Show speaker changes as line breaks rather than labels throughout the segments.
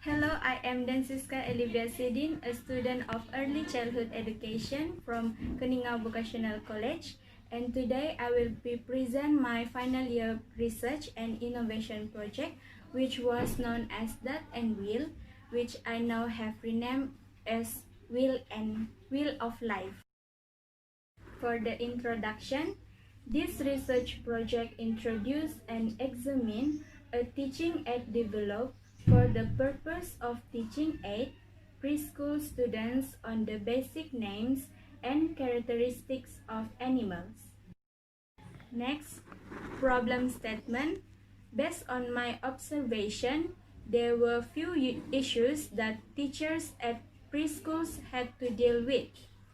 Hello, I am Denciscka Ellyvia Sidin, a student of Early Childhood Education from Keningau Vocational College, and today I will be present my final year research and innovation project, which was known as That and Will, which I now have renamed as Will of Life. For the introduction, this research project introduced and examined a teaching aid developed for the purpose of teaching aid preschool students on the basic names and characteristics of animals. Next, problem statement. Based on my observation, there were few issues that teachers at preschools had to deal with.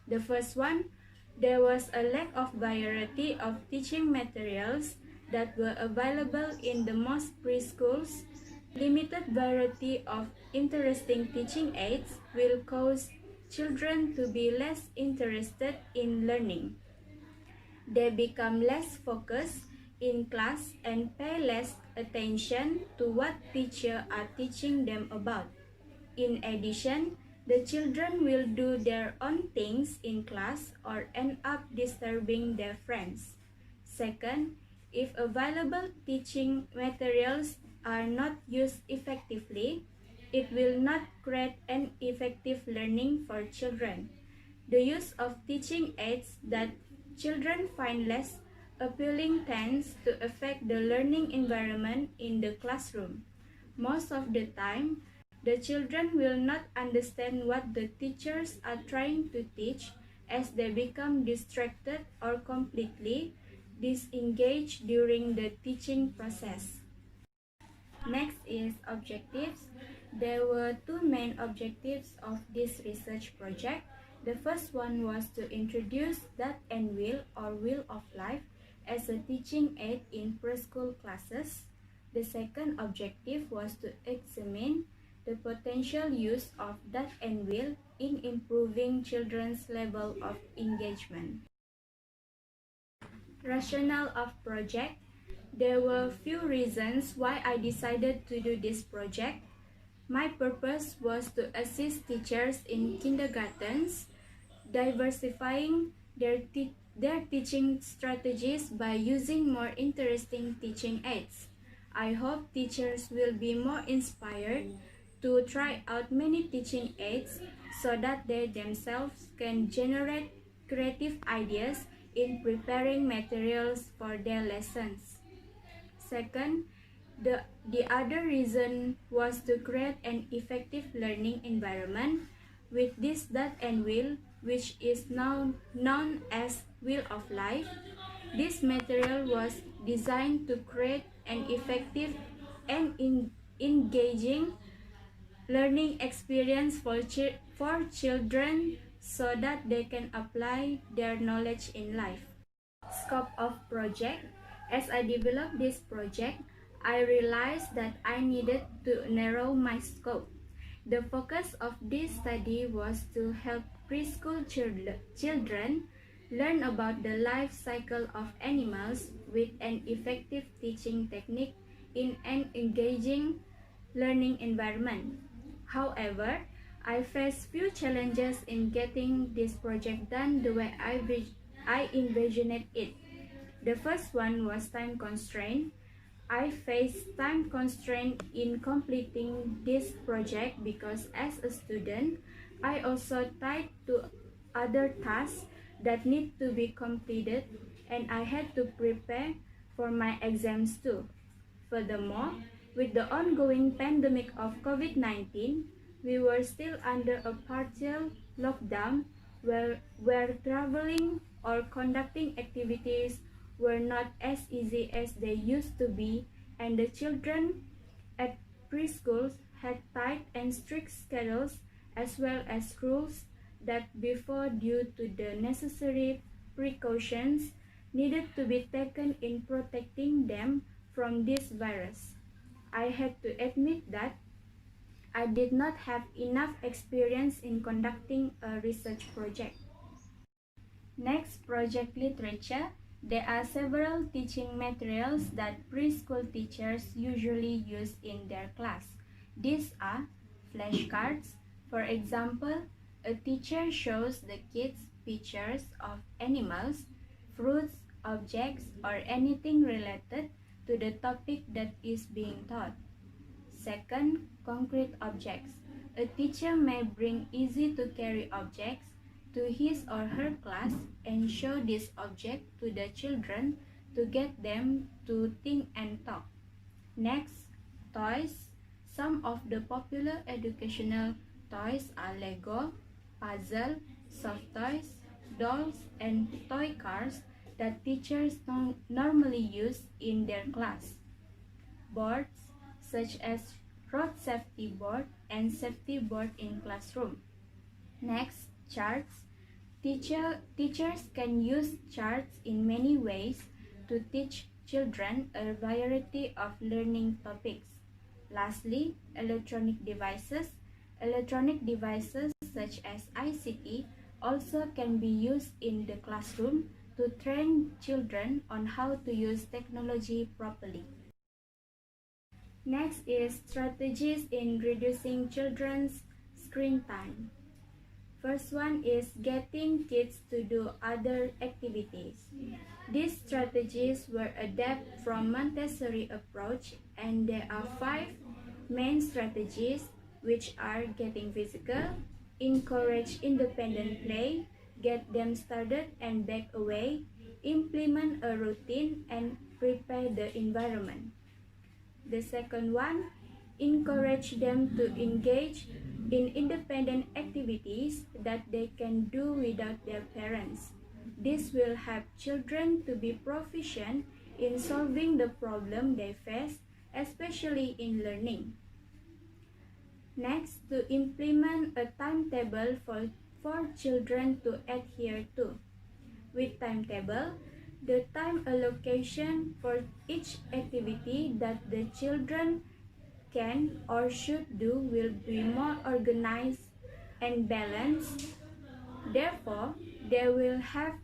The first one, there was a lack of variety of teaching materials that were available in the most preschools. Limited variety of interesting teaching aids will cause children to be less interested in learning. They become less focused in class and pay less attention to what teachers are teaching them about. In addition, the children will do their own things in class or end up disturbing their friends. Second, if available teaching materials are not used effectively, it will not create an effective learning for children. The use of teaching aids that children find less appealing tends to affect the learning environment in the classroom. Most of the time, the children will not understand what the teachers are trying to teach as they become distracted or completely disengaged during the teaching process. Next is objectives. There were two main objectives of this research project. The first one was to introduce That and Will or Will of Life as a teaching aid in preschool classes. The second objective was to examine the potential use of That and Will in improving children's level of engagement. Rationale of project. There were few reasons why I decided to do this project. My purpose was to assist teachers in kindergartens, diversifying their teaching strategies by using more interesting teaching aids. I hope teachers will be more inspired to try out many teaching aids so that they themselves can generate creative ideas in preparing materials for their lessons. Second, the other reason was to create an effective learning environment. With this That and Will, which is now known as Will of Life, this material was designed to create an effective and engaging learning experience for children so that they can apply their knowledge in life. Scope of project. As I developed this project, I realized that I needed to narrow my scope. The focus of this study was to help preschool children learn about the life cycle of animals with an effective teaching technique in an engaging learning environment. However, I faced few challenges in getting this project done the way I envisioned it. The first one was time constraint. I faced time constraint in completing this project because as a student, I also tied to other tasks that need to be completed and I had to prepare for my exams too. Furthermore, with the ongoing pandemic of COVID-19, we were still under a partial lockdown where traveling or conducting activities were not as easy as they used to be, and the children at preschools had tight and strict schedules as well as rules that before due to the necessary precautions needed to be taken in protecting them from this virus. I had to admit that I did not have enough experience in conducting a research project. Next, project literature. There are several teaching materials that preschool teachers usually use in their class. These are flashcards. For example, a teacher shows the kids pictures of animals, fruits, objects, or anything related to the topic that is being taught. Second, concrete objects. A teacher may bring easy to carry objects to his or her class and show this object to the children to get them to think and talk. Next, toys. Some of the popular educational toys are Lego, puzzle, soft toys, dolls, and toy cars that teachers normally use in their class. Boards such as road safety board and safety board in classroom. Next, charts. Teachers can use charts in many ways to teach children a variety of learning topics. Lastly, electronic devices. Electronic devices such as ICT also can be used in the classroom to train children on how to use technology properly. Next is strategies in reducing children's screen time. First one is getting kids to do other activities. These strategies were adapted from Montessori approach, and there are 5 main strategies, which are getting physical, encourage independent play, get them started and back away, implement a routine, and prepare the environment. The second one, encourage them to engage in independent activities that they can do without their parents. This will help children to be proficient in solving the problem they face, especially in learning. Next, to implement a timetable for children to adhere to. With timetable, the time allocation for each activity that the children can or should do will be more organized and balanced. Therefore, they will have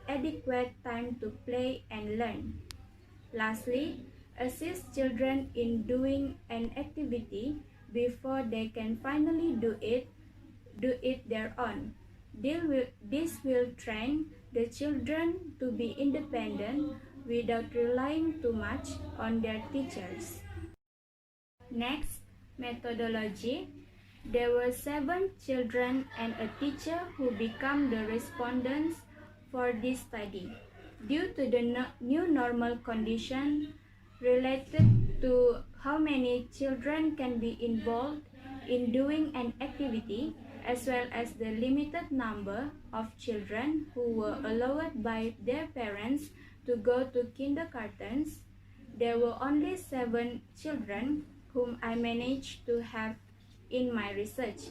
adequate time to play and learn. Lastly, assist children in doing an activity before they can finally do it their own. This will train the children to be independent without relying too much on their teachers. Next, methodology. There were 7 children and a teacher who became the respondents for this study. Due to the new normal condition related to how many children can be involved in doing an activity, as well as the limited number of children who were allowed by their parents to go to kindergartens, there were only 7 children whom I managed to have in my research.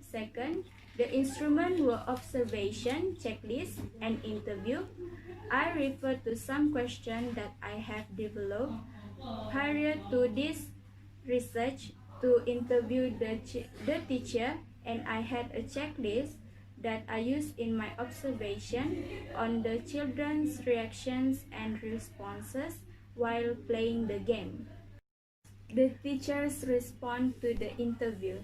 Second, the instruments were observation, checklist, and interview. I refer to some questions that I have developed prior to this research to interview the teacher, and I had a checklist that I used in my observation on the children's reactions and responses while playing the game. The teachers respond to the interview.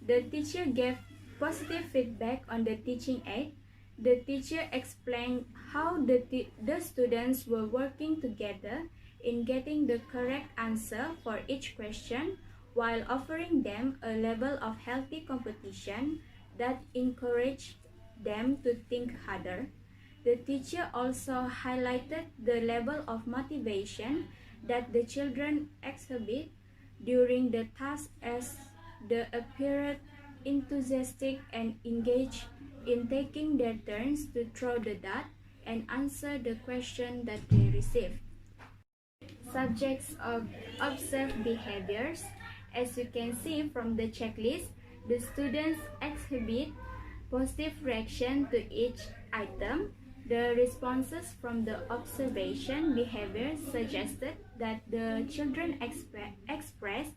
The teacher gave positive feedback on the teaching aid. The teacher explained how the students were working together in getting the correct answer for each question, while offering them a level of healthy competition that encouraged them to think harder. The teacher also highlighted the level of motivation that the children exhibit during the task, as they appeared enthusiastic and engaged in taking their turns to throw the dart and answer the question that they received. Subjects of observed behaviors. As you can see from the checklist, the students exhibit positive reaction to each item. The responses from the observation behavior suggested that the children express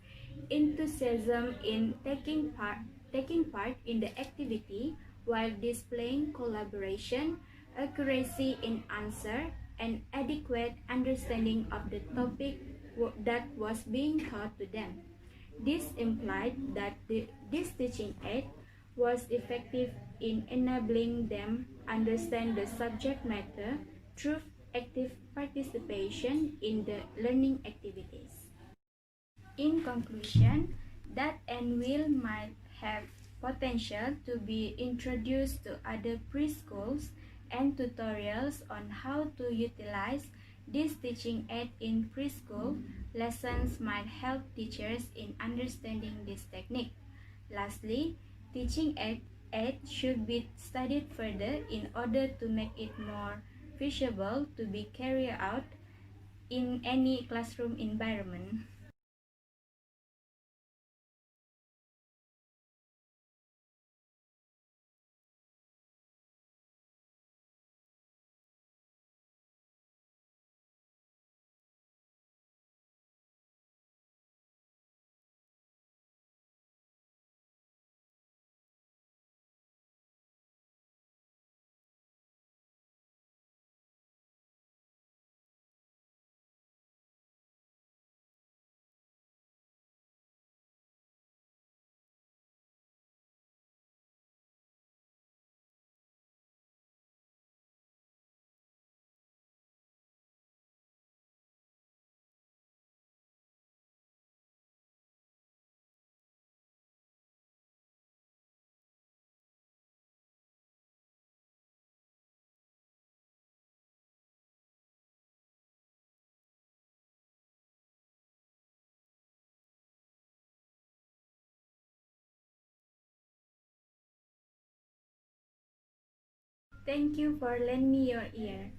enthusiasm in taking part in the activity, while displaying collaboration, accuracy in answer, and adequate understanding of the topic that was being taught to them. This implied that this teaching aid was effective in enabling them understand the subject matter through active participation in the learning activities. In conclusion, that and will might have potential to be introduced to other preschools and tutorials on how to utilize this teaching aid in preschool lessons might help teachers in understanding this technique. Lastly, teaching aid should be studied further in order to make it more feasible to be carried out in any classroom environment. Thank you for lending me your ear.